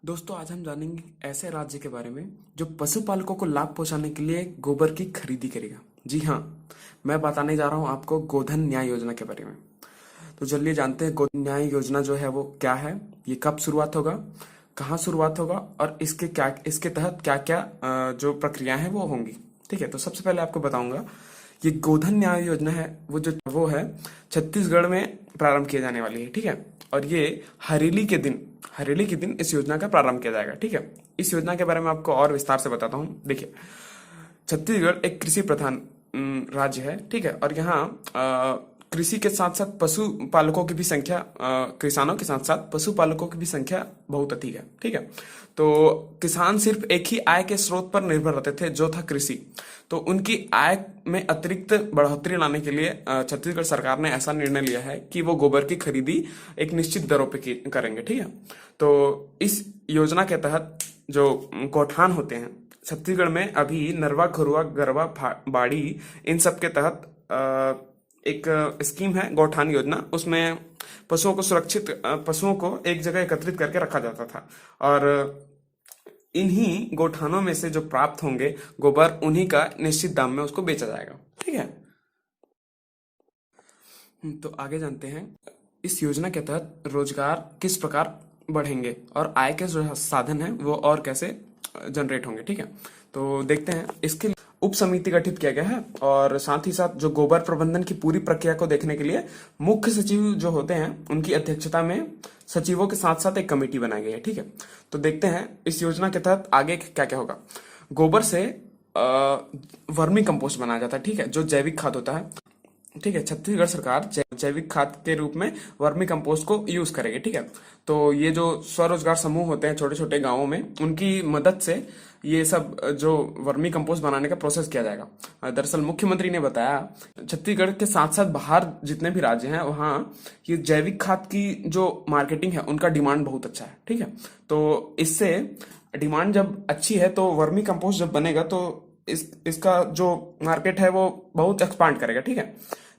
दोस्तों आज हम जानेंगे ऐसे राज्य के बारे में जो पशुपालकों को लाभ पहुंचाने के लिए गोबर की खरीदी करेगा। जी हाँ, मैं बताने जा रहा हूं आपको गोधन न्याय योजना के बारे में। तो चलिए जानते हैं गोधन न्याय योजना जो है वो क्या है, ये कब शुरुआत होगा, कहाँ शुरुआत होगा और इसके तहत क्या क्या जो प्रक्रियाएं हैं वो होंगी। ठीक है, तो सबसे पहले आपको बताऊंगा ये गोधन न्याय योजना है वो है छत्तीसगढ़ में प्रारंभ किए जाने वाली है। ठीक है, और ये हरेली के दिन इस योजना का प्रारंभ किया जाएगा। ठीक है, इस योजना के बारे में आपको और विस्तार से बताता हूँ। देखिए, छत्तीसगढ़ एक कृषि प्रधान राज्य है। ठीक है, और यहाँ कृषि के साथ साथ पशुपालकों की भी संख्या किसानों के साथ साथ पशुपालकों की भी संख्या बहुत अधिक है। ठीक है, तो किसान सिर्फ एक ही आय के स्रोत पर निर्भर रहते थे जो था कृषि। तो उनकी आय में अतिरिक्त बढ़ोतरी लाने के लिए छत्तीसगढ़ सरकार ने ऐसा निर्णय लिया है कि वो गोबर की खरीदी एक निश्चित दरों पे करेंगे। ठीक है, तो इस योजना के तहत जो गौठान होते हैं छत्तीसगढ़ में, अभी नरवा, घुरुआ, गरवा, बाड़ी, इन सब के तहत एक स्कीम है गौठान योजना। उसमें पशुओं को एक जगह एकत्रित करके रखा जाता था और इन्हीं गौठानों में से जो प्राप्त होंगे गोबर, उन्हीं का निश्चित दाम में उसको बेचा जाएगा। ठीक है, तो आगे जानते हैं इस योजना के तहत रोजगार किस प्रकार बढ़ेंगे और आय के जो साधन है वो और कैसे जनरेट होंगे। ठीक है, तो देखते हैं। इसके लिए उप समिति गठित किया गया है और साथ ही साथ जो गोबर प्रबंधन की पूरी प्रक्रिया को देखने के लिए मुख्य सचिव जो होते हैं उनकी अध्यक्षता में सचिवों के साथ साथ एक कमेटी बनाई गई है। ठीक है, तो देखते हैं इस योजना के तहत आगे क्या क्या होगा। गोबर से वर्मी कंपोस्ट बनाया जाता है। ठीक है, जो जैविक खाद होता है। ठीक है, छत्तीसगढ़ सरकार जैविक खाद के रूप में वर्मी कंपोस्ट को यूज करेगी। ठीक है, तो ये जो स्वरोजगार समूह होते हैं छोटे छोटे गांवों में, उनकी मदद से ये सब जो वर्मी कंपोस्ट बनाने का प्रोसेस किया जाएगा। दरअसल मुख्यमंत्री ने बताया छत्तीसगढ़ के साथ साथ बाहर जितने भी राज्य हैं वहाँ ये जैविक खाद की जो मार्केटिंग है उनका डिमांड बहुत अच्छा है। ठीक है, तो इससे डिमांड जब अच्छी है तो वर्मी कंपोस्ट जब बनेगा तो इसका जो मार्केट है वो बहुत एक्सपांड करेगा। ठीक है,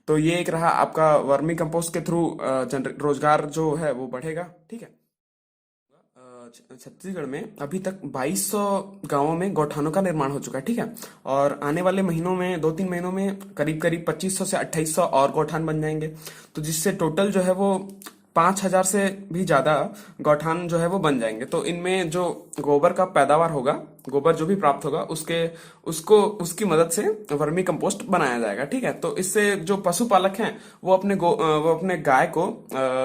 तो ये एक रहा आपका वर्मी कंपोस्ट के थ्रू रोजगार जो है वो बढ़ेगा। ठीक है, छत्तीसगढ़ में अभी तक 2200 गांवों में गौठानों का निर्माण हो चुका है। ठीक है, और आने वाले महीनों में 2-3 महीनों में करीब करीब 2500 से 2800 और गौठान बन जाएंगे। तो जिससे टोटल जो है वो 5000 से भी ज्यादा गौठान जो है वो बन जाएंगे। तो इनमें जो गोबर का पैदावार होगा, गोबर जो भी प्राप्त होगा उसकी मदद से वर्मी कंपोस्ट बनाया जाएगा। ठीक है, तो इससे जो पशुपालक हैं वो अपने गाय को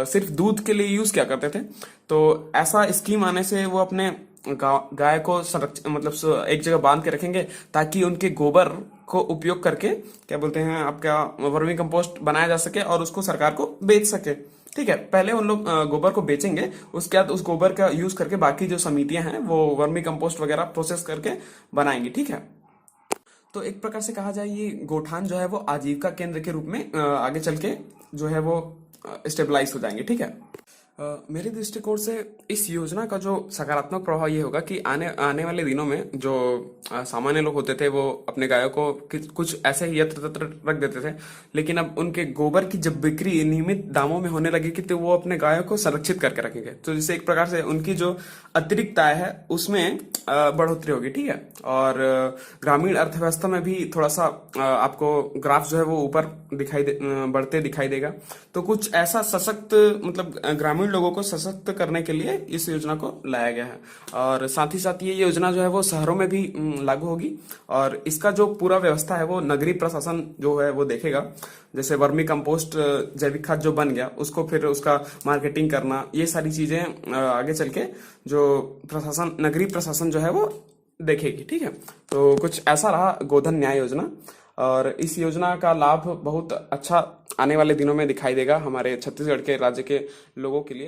सिर्फ दूध के लिए यूज किया करते थे। तो ऐसा स्कीम आने से वो अपने गाय को एक जगह बांध के रखेंगे ताकि उनके गोबर को उपयोग करके क्या बोलते हैं आपका वर्मी कंपोस्ट बनाया जा सके और उसको सरकार को बेच सके। ठीक है, पहले उन लोग गोबर को बेचेंगे, उसके बाद उस गोबर का यूज करके बाकी जो समितियां हैं वो वर्मी कंपोस्ट वगैरह प्रोसेस करके बनाएंगी। ठीक है, तो एक प्रकार से कहा जाए ये गोठान जो है वो आजीविका केंद्र के रूप में आगे चल के जो है वो स्टेबलाइज हो जाएंगे। ठीक है, मेरे दृष्टिकोण से इस योजना का जो सकारात्मक प्रभाव ये होगा कि आने आने वाले दिनों में जो सामान्य लोग होते थे वो अपने गायों को कुछ ऐसे ही यत्र तत्र रख देते थे, लेकिन अब उनके गोबर की जब बिक्री नियमित दामों में होने लगेगी तो वो अपने गायों को संरक्षित करके रखेंगे। तो जिससे एक प्रकार से उनकी जो अतिरिक्त आय है उसमें बढ़ोतरी होगी। ठीक है, और ग्रामीण अर्थव्यवस्था में भी थोड़ा सा आपको ग्राफ जो है वो ऊपर बढ़ते दिखाई देगा। तो कुछ ऐसा सशक्त ग्रामीण लोगों को सशक्त करने के लिए इस योजना को लाया गया है। और साथ ही साथ ये योजना जो है वो शहरों में भी लागू होगी और इसका जो पूरा व्यवस्था है वो नगरीय प्रशासन जो है वो देखेगा। जैसे वर्मी कंपोस्ट जैविक खाद जो बन गया उसको फिर उसका मार्केटिंग करना, ये सारी चीजें आगे चल के जो नगरीय प्रशासन जो है वो देखेगी। ठीक है, तो कुछ ऐसा रहा गोधन न्याय योजना और इस योजना का लाभ बहुत अच्छा आने वाले दिनों में दिखाई देगा हमारे छत्तीसगढ़ के राज्य के लोगों के लिए।